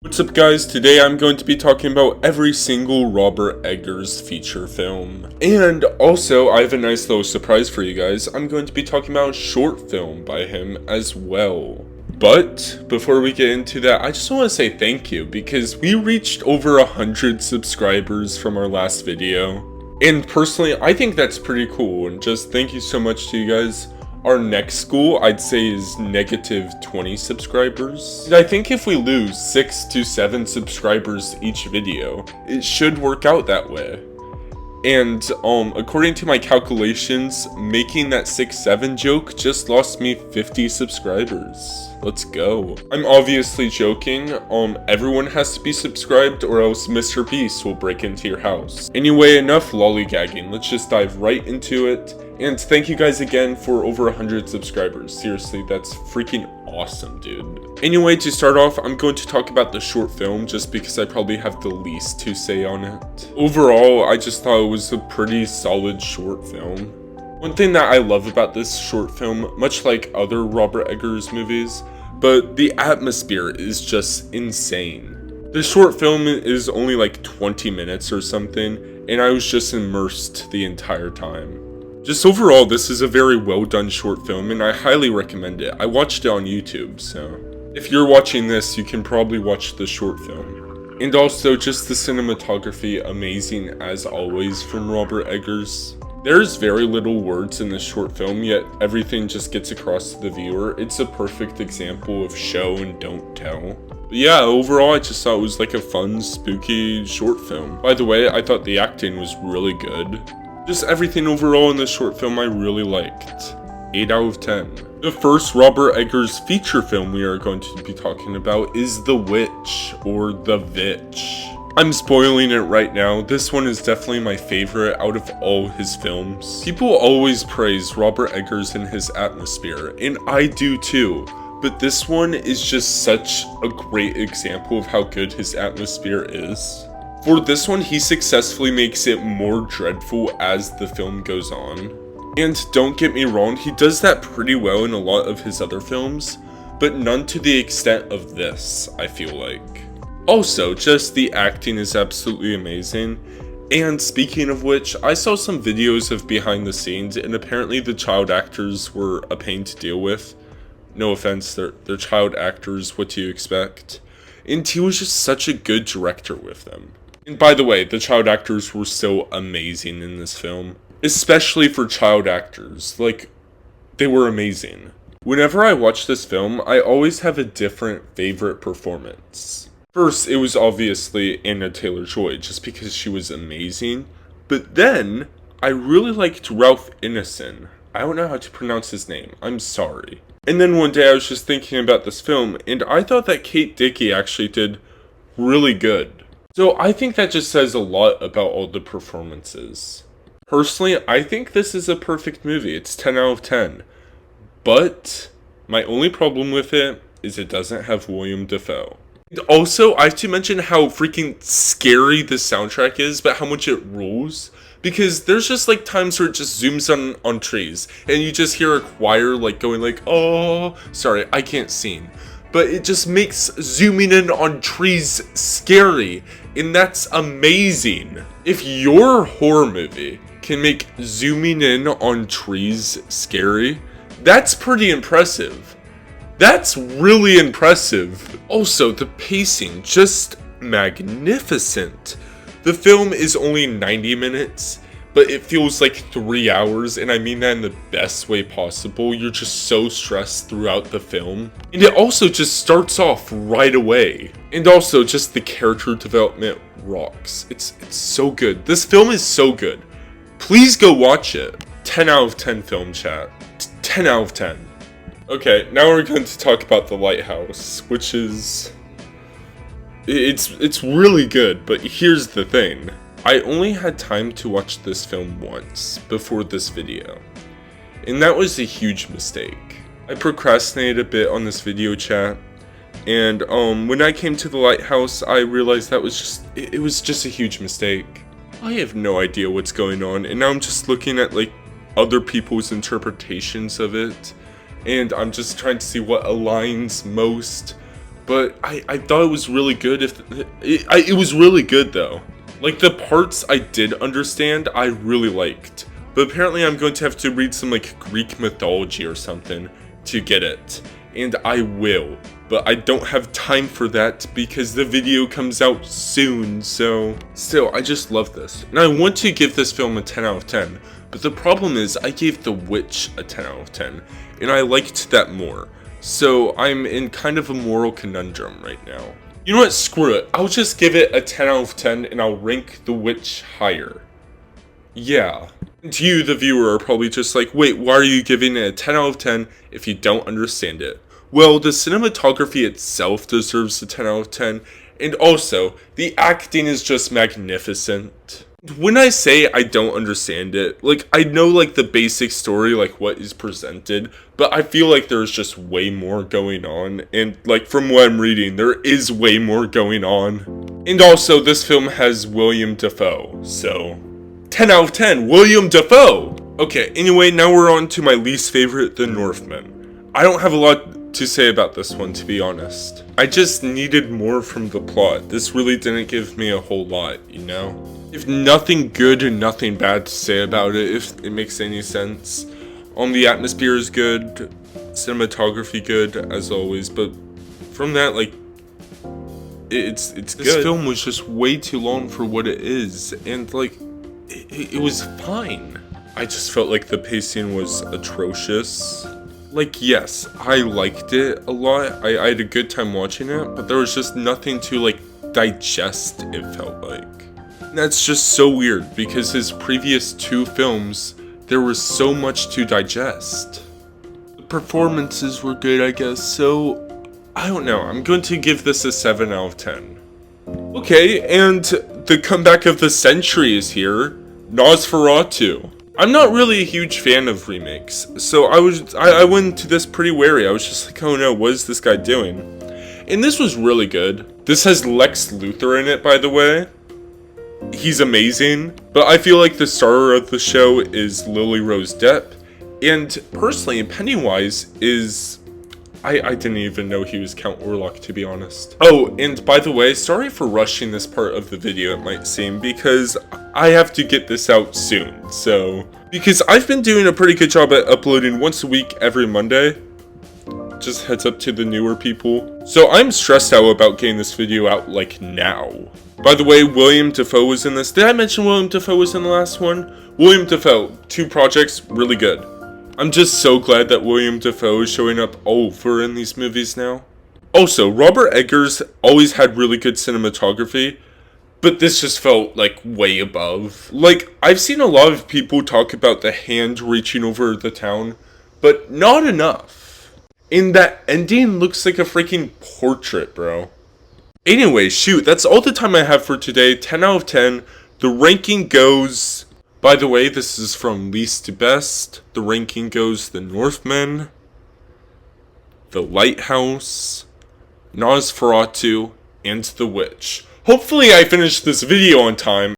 What's up guys, today I'm going to be talking about every single Robert Eggers feature film. And also, I have a nice little surprise for you guys. I'm going to be talking about a short film by him as well. But, before we get into that, I just want to say thank you because we reached over 100 subscribers from our last video. And personally, I think that's pretty cool, and just thank you so much to you guys. Our next goal, I'd say, is negative 20 subscribers. And I think if we lose 6 to 7 subscribers each video, it should work out that way. And according to my calculations, making that 6-7 joke just lost me 50 subscribers. Let's go. I'm obviously joking. Everyone has to be subscribed or else Mr. Beast will break into your house. Anyway, enough lollygagging. Let's just dive right into it. And thank you guys again for over 100 subscribers. Seriously, that's freaking awesome, dude. Anyway, to start off, I'm going to talk about the short film just because I probably have the least to say on it. Overall, I just thought it was a pretty solid short film. One thing that I love about this short film, much like other Robert Eggers movies, but the atmosphere is just insane. The short film is only like 20 minutes or something, and I was just immersed the entire time. Just overall, this is a very well done short film, and I highly recommend it. I watched it on YouTube, so if you're watching this, you can probably watch the short film. And also, just the cinematography, amazing as always from Robert Eggers. There's very little words in this short film, yet everything just gets across to the viewer. It's a perfect example of show and don't tell. But yeah, overall, I just thought it was like a fun, spooky short film. By the way, I thought the acting was really good. Just everything overall in this short film I really liked. 8 out of 10. The first Robert Eggers feature film we are going to be talking about is The Witch, or The Vitch. I'm spoiling it right now. This one is definitely my favorite out of all his films. People always praise Robert Eggers and his atmosphere, and I do too. But this one is just such a great example of how good his atmosphere is. For this one, he successfully makes it more dreadful as the film goes on. And don't get me wrong, he does that pretty well in a lot of his other films, but none to the extent of this, I feel like. Also, just the acting is absolutely amazing. And speaking of which, I saw some videos of behind the scenes, and apparently the child actors were a pain to deal with. No offense, they're child actors, what do you expect? And he was just such a good director with them. And by the way, the child actors were so amazing in this film. Especially for child actors. Like, they were amazing. Whenever I watch this film, I always have a different favorite performance. First, it was obviously Anya Taylor-Joy, just because she was amazing. But then, I really liked Ralph Ineson. I don't know how to pronounce his name. I'm sorry. And then one day I was just thinking about this film, and I thought that Kate Dickie actually did really good. So I think that just says a lot about all the performances. Personally, I think this is a perfect movie. It's 10 out of 10. But my only problem with it is it doesn't have William Dafoe. And also, I have to mention how freaking scary the soundtrack is, but how much it rules. Because there's just like times where it just zooms on trees, and you just hear a choir like going like, oh, sorry, I can't sing. But it just makes zooming in on trees scary, and that's amazing. If your horror movie can make zooming in on trees scary, that's pretty impressive. That's really impressive. Also, the pacing, just magnificent. The film is only 90 minutes, but it feels like 3 hours, and I mean that in the best way possible. You're just so stressed throughout the film. And it also just starts off right away. And also, just the character development rocks. It's so good. This film is so good. Please go watch it. 10 out of 10 film chat. 10 out of 10. Okay, now we're going to talk about The Lighthouse, which is... It's really good, but here's the thing. I only had time to watch this film once before this video, and that was a huge mistake. I procrastinated a bit on this video chat, and when I came to The Lighthouse, I realized that it was just a huge mistake. I have no idea what's going on, and now I'm just looking at like other people's interpretations of it, and I'm just trying to see what aligns most but I thought it was really good. It was really good though. Like the parts I did understand, I really liked. But apparently I'm going to have to read some like Greek mythology or something to get it. And I will. But I don't have time for that because the video comes out soon, so... Still, I just love this. And I want to give this film a 10 out of 10. But the problem is, I gave The Witch a 10 out of 10. And I liked that more. So I'm in kind of a moral conundrum right now. You know what, screw it. I'll just give it a 10 out of 10 and I'll rank The Witch higher. Yeah. And you, the viewer, are probably just like, wait, why are you giving it a 10 out of 10 if you don't understand it? Well, the cinematography itself deserves a 10 out of 10, and also, the acting is just magnificent. When I say I don't understand it, like, I know, like, the basic story, like, what is presented, but I feel like there's just way more going on, and, like, from what I'm reading, there is way more going on. And also, this film has William Dafoe, so... 10 out of 10, William Dafoe! Okay, anyway, now we're on to my least favorite, The Northman. I don't have a lot to say about this one, to be honest. I just needed more from the plot. This really didn't give me a whole lot, you know? If nothing good and nothing bad to say about it, if it makes any sense. The atmosphere is good, cinematography good, as always, but from that, like, it's good. This film was just way too long for what it is, and, like, it was fine. I just felt like the pacing was atrocious. Like, yes, I liked it a lot. I had a good time watching it, but there was just nothing to, like, digest, it felt like. And that's just so weird, because his previous two films, there was so much to digest. The performances were good, I guess, so... I don't know, I'm going to give this a 7 out of 10. Okay, and the comeback of the century is here, Nosferatu. I'm not really a huge fan of remakes, so I went into this pretty wary. I was just like, oh no, what is this guy doing? And this was really good. This has Lex Luthor in it, by the way. He's amazing, but I feel like the star of the show is Lily Rose Depp. And personally, Pennywise is... I didn't even know he was Count Orlok, to be honest. Oh, and by the way, sorry for rushing this part of the video, it might seem, because I have to get this out soon, so... Because I've been doing a pretty good job at uploading once a week every Monday. Just heads up to the newer people. So I'm stressed out about getting this video out, like, now. By the way, William Dafoe was in this. Did I mention William Dafoe was in the last one? William Dafoe, 2 projects, really good. I'm just so glad that William Dafoe is showing up over in these movies now. Also, Robert Eggers always had really good cinematography, but this just felt, like, way above. Like, I've seen a lot of people talk about the hand reaching over the town, but not enough. And that ending looks like a freaking portrait, bro. Anyway, shoot, that's all the time I have for today. 10 out of 10. The ranking goes... By the way, this is from least to best. The ranking goes The Northman, The Lighthouse, Nosferatu, and The Witch. Hopefully I finished this video on time.